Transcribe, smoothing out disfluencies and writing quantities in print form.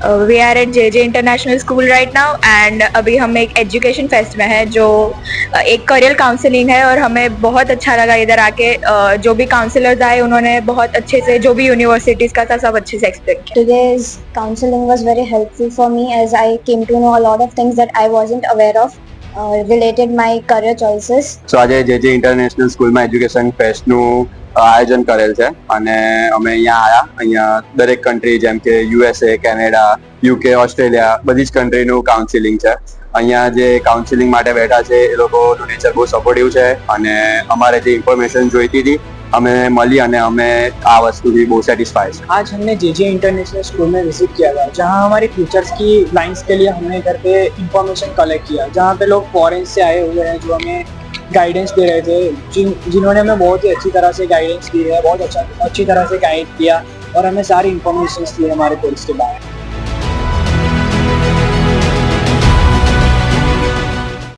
We are at J J international school right now and अभी हम एक education fest में है जो एक करियर काउंसलिंग है और हमें बहुत अच्छा लगा इधर आके। जो भी काउंसलर्स आए उन्होंने बहुत अच्छे से जो भी यूनिवर्सिटीज का था सब अच्छे से एक्सप्लेन किया। Today's counseling was very helpful for me as I came to know a lot of things that I wasn't aware of related my career choices. સો આજે જે ઇન્ટરનેશનલ સ્કૂલમાં એજ્યુકેશન ફેસ્ટનું આયોજન કરેલ છે અને અમે અહીંયા આવ્યા. અહીંયા દરેક કન્ટ્રી જેમ કે યુએસએ, કેનેડા, યુકે, ઓસ્ટ્રેલિયા બધી જ કન્ટ્રીનું કાઉન્સિલિંગ છે. અહીંયા જે કાઉન્સિલિંગ માટે બેઠા છે એ લોકોનું નેચર બહુ સપોર્ટિવ છે અને અમારે જે ઇન્ફોર્મેશન જોઈતી હતી हमें मली અને અમે આ વસ્તુથી બહુ સેટિસ્ફાઈ છે. आज हमने जे इंटरनेशनल स्कूल में विजिट किया था, जहाँ हमारी फ्यूचर्स की लाइंस के लिए हमने इधर पे इंफॉर्मेशन कलेक्ट किया, जहाँ पे लोग फॉरेन से आए हुए हैं जो हमें गाइडेंस दे रहे थे, जिन्होंने हमें बहुत ही अच्छी तरह से गाइडेंस दी है, बहुत अच्छी तरह से गाइड किया और हमें सारी इंफॉर्मेशन दी हमारे कोर्स के बारे में।